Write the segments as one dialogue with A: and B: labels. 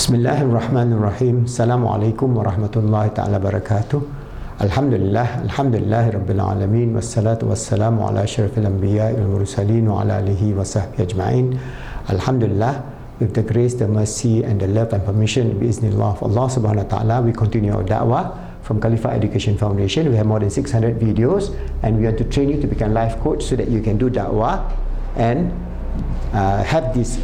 A: Bismillahirrahmanirrahim. Assalamualaikum warahmatullahi ta'ala barakatuh. Alhamdulillah Rabbil Alamin. Wassalatu wassalamu ala asyrafil anbiya wal mursalin wa ala alihi wa sahbihi ajma'in. Alhamdulillah, with the grace, the mercy and the love and permission biiznillah of Allah subhanahu wa ta'ala, we continue our da'wah from F.E.T.A Education Foundation. We have more than 600 videos and we want to train you to become life coach so that you can do da'wah and have this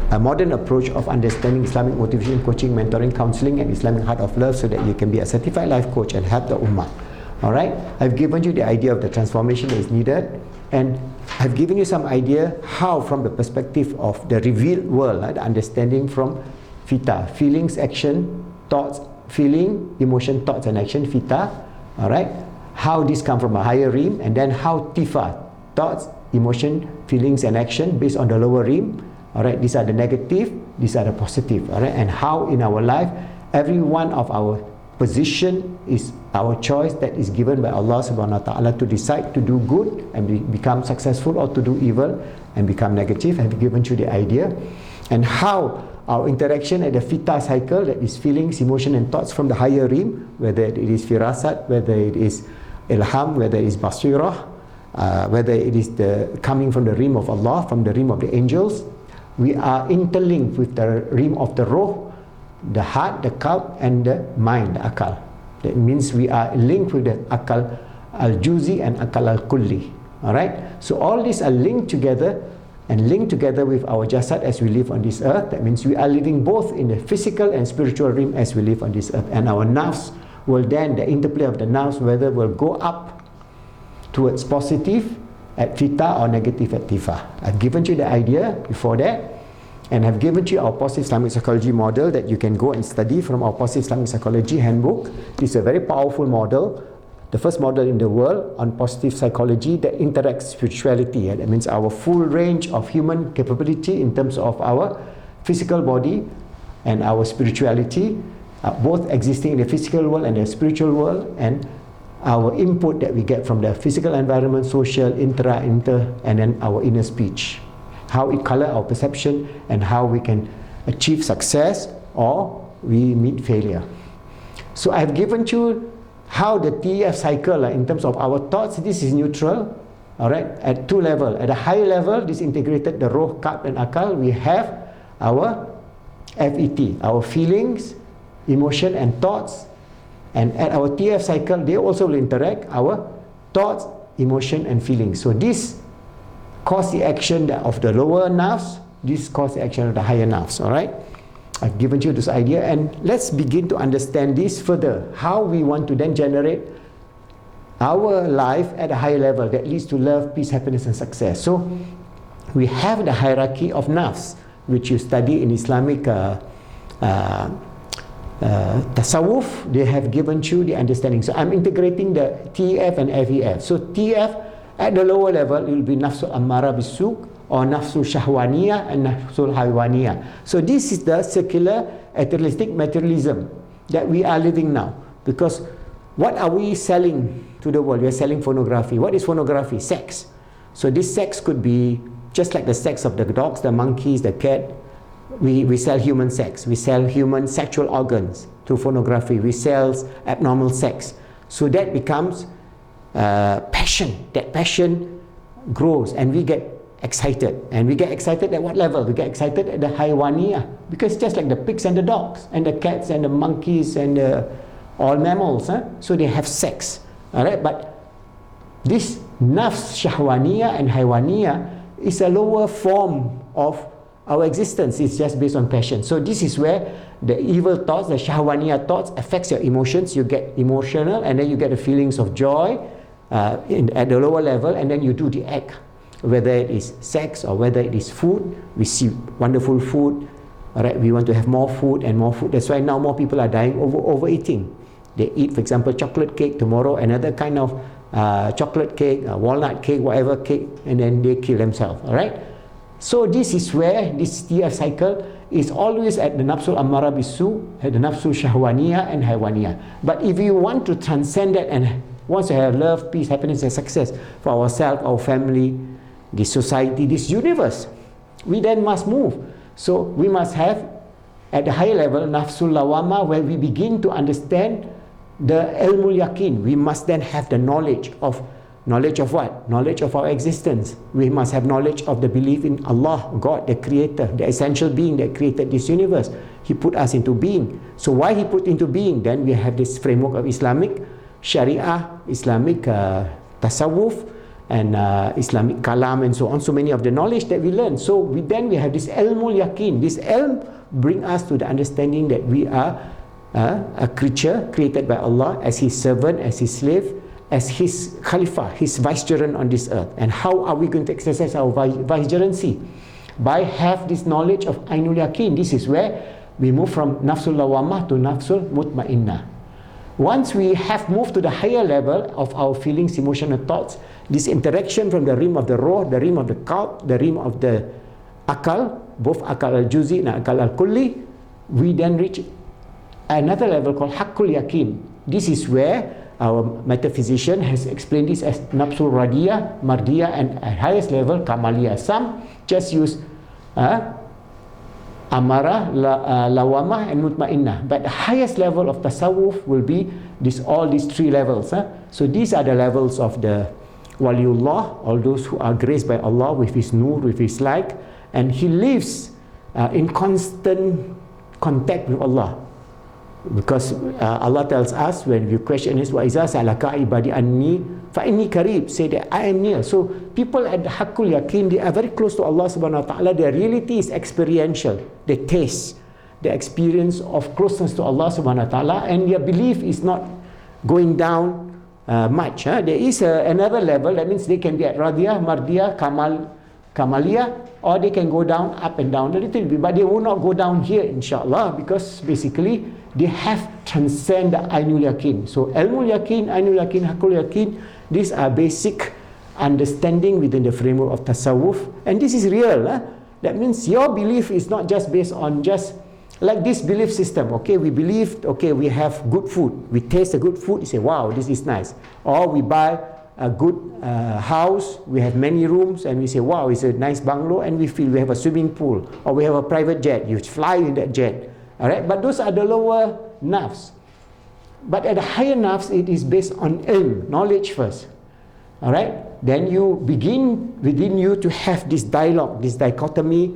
A: a modern approach of understanding Islamic motivation, coaching, mentoring, counseling and Islamic heart of love so that you can be a certified life coach and help the ummah. Alright, I've given you the idea of the transformation that is needed, and I've given you some idea how from the perspective of the revealed world, the understanding from F.E.T.A, feelings, action, thoughts, feeling, emotion, thoughts and action, F.E.T.A, alright, how this come from a higher realm, and then how T.F.A, thoughts, emotion, feelings and action based on the lower realm. Alright, these are the negative, these are the positive. Alright, and how in our life, every one of our position is our choice that is given by Allah subhanahu wa ta'ala to decide to do good and become successful, or to do evil and become negative. I've given you the idea. And how our interaction at the F.E.T.A cycle, that is feelings, emotion and thoughts from the higher realm, whether it is firasat, whether it is ilham, whether it is basirah, whether it is the coming from the realm of Allah, from the realm of the angels, we are interlinked with the realm of the roh, the heart, the qalb and the mind, the akal. That means we are linked with the akal al-juzi and akal al-kulli. Alright, so all these are linked together and linked together with our jasad as we live on this earth. That means we are living both in the physical and spiritual realm as we live on this earth, and our nafs will then, the interplay of the nafs, whether will go up towards positive at F.E.T.A or negative at T.F.A. I've given you the idea before that, and I've given you our positive Islamic psychology model that you can go and study from our positive Islamic psychology handbook. This is a very powerful model, the first model in the world on positive psychology that interacts spirituality. That means our full range of human capability in terms of our physical body and our spirituality, both existing in the physical world and the spiritual world, and our input that we get from the physical environment, social, inter, and then our inner speech. How it color our perception and how we can achieve success or we meet failure. So I've given you how the TF cycle in terms of our thoughts. This is neutral, alright, at two levels. At a higher level, this integrated the roh, qalb and akal, we have our F.E.T, our feelings, emotion and thoughts. And at our TF cycle, they also will interact our thoughts, emotion and feelings. So this cause the action of the lower nafs, this cause the action of the higher nafs. Alright, I've given you this idea, and let's begin to understand this further, how we want to then generate our life at a higher level that leads to love, peace, happiness and success. So we have the hierarchy of nafs, which you study in Islamic tasawwuf. They have given you the understanding. So I'm integrating the TF and FEF. So TF at the lower level, it will be nafsul ammara bisuk, or nafsul shahwaniyah and nafsul haywaniyah. So this is the circular atheistic materialism that we are living now. Because what are we selling to the world? We are selling pornography. What is pornography? Sex. So this sex could be just like the sex of the dogs, the monkeys, the cat. We sell human sex. We sell human sexual organs through pornography. We sell abnormal sex. So that becomes passion. That passion grows and we get excited. And we get excited at what level? We get excited at the haywaniyah, because just like the pigs and the dogs and the cats and the monkeys and all mammals, so they have sex. Alright, but this nafs shahwaniyah and haywaniyah is a lower form of our existence. It's just based on passion. So this is where the evil thoughts, the shahwaniyah thoughts, affects your emotions. You get emotional and then you get the feelings of joy at the lower level, and then you do the act, whether it is sex or whether it is food. We see wonderful food, alright, we want to have more food and more food. That's why now more people are dying overeating. They eat, for example, chocolate cake, tomorrow another kind of chocolate cake, walnut cake, whatever cake, and then they kill themselves. Alright, so this is where this TF cycle is always at the nafsul ammara bisu, at the nafsul shahwaniyah and haywaniyah. But if you want to transcend that and want to have love, peace, happiness and success for ourselves, our family, this society, this universe, we then must move. So we must have At the higher level, nafsul lawama, where we begin to understand the ilmul yaqeen. We must then have the knowledge of what? Knowledge of our existence. We must have knowledge of the belief in Allah, God, the creator, the essential being that created this universe. He put us into being. So why He put into being? Then we have this framework of Islamic Sharia, Islamic Tasawwuf, and Islamic Kalam, and so on. So many of the knowledge that we learn. So we have this ilmul yaqeen. This ilm bring us to the understanding that we are a creature created by Allah as His servant, as His slave, as His Khalifah, His vicegerent on this earth. And how are we going to exercise our vicegerency? By have this knowledge of Ainul Yaqeen. This is where we move from Nafsul Lawamah to Nafsul Mutmainnah. Once we have moved to the higher level of our feelings, emotion and thoughts, this interaction from the realm of the Ruh, the realm of the Qalb, the realm of the Akal, both Akal al-Juzi and Akal al-Kulli, we then reach another level called Haqqul Yaqeen. This is where our metaphysician has explained this as Nafsul Radiyah, Mardiyah, and at highest level Kamaliyah. Some just use Amara, Lawamah, and Mutmainnah. But the highest level of Tasawwuf will be all these three levels. So these are the levels of the Waliullah, all those who are graced by Allah with His nur, with His light, and he lives in constant contact with Allah. Because Allah tells us when you question is wa iza salaka ibadi anni fa inni qarib, say that I am near. So people at the Haqqul Yaqeen, they are very close to Allah subhanahu wa ta'ala. Their reality is experiential. They taste the experience of closeness to Allah subhanahu wa ta'ala, and their belief is not going down much. There is another level, that means they can be at Radiyah, Mardiyah, Kamaliyah, or they can go down, up and down a little bit, but they will not go down here, inshallah, because basically they have transcend the Ainul Yaqeen. So Ilmul Yaqeen, Ainul Yaqeen, Haqqul Yaqeen, these are basic understanding within the framework of Tasawwuf, and this is real. That means your belief is not just based on just like this belief system. Okay, we believe, okay, we have good food, we taste the good food, you say, wow, this is nice. Or we buy a good house, we have many rooms, and we say, wow, it's a nice bungalow, and we feel we have a swimming pool, or we have a private jet, you fly in that jet. All right, but those are the lower nafs. But at the higher nafs, it is based on ilm, knowledge first. All right, then you begin within you to have this dialogue, this dichotomy,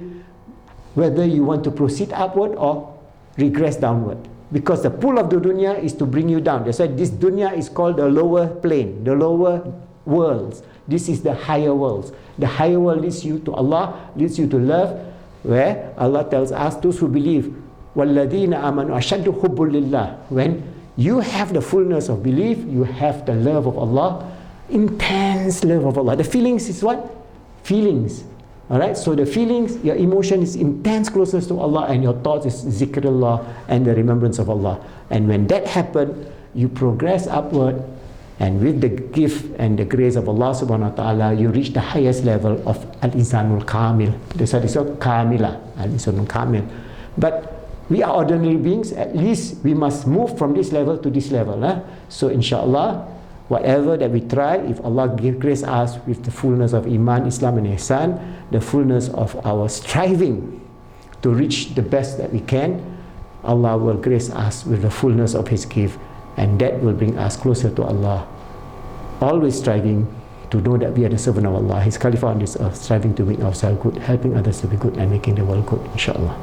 A: whether you want to proceed upward or regress downward. Because the pull of the dunya is to bring you down. That's why this dunya is called the lower plane, the lower worlds. This is the higher worlds. The higher world leads you to Allah, leads you to love, where Allah tells us, those who believe, وَالَّذِينَ آمَنُوا أَشَدُّ حُبٌّ لِلَّهِ. When you have the fullness of belief, you have the love of Allah, intense love of Allah. The feelings is what? Feelings. Alright, so the feelings, your emotion is intense closeness to Allah, and your thoughts is zikrullah and the remembrance of Allah. And when that happens, you progress upward, and with the gift and the grace of Allah subhanahu wa ta'ala, you reach the highest level of Al-Insanul Kamil. That's what it's called, Kamila, Al-Insanul Kamil. But we are ordinary beings, at least we must move from this level to this level. So inshallah, whatever that we try, if Allah grace us with the fullness of Iman, Islam and Ihsan, the fullness of our striving to reach the best that we can, Allah will grace us with the fullness of His gift, and that will bring us closer to Allah. Always striving to know that we are the servant of Allah, His Khalifah on this earth, striving to make ourselves good, helping others to be good, and making the world good, inshallah.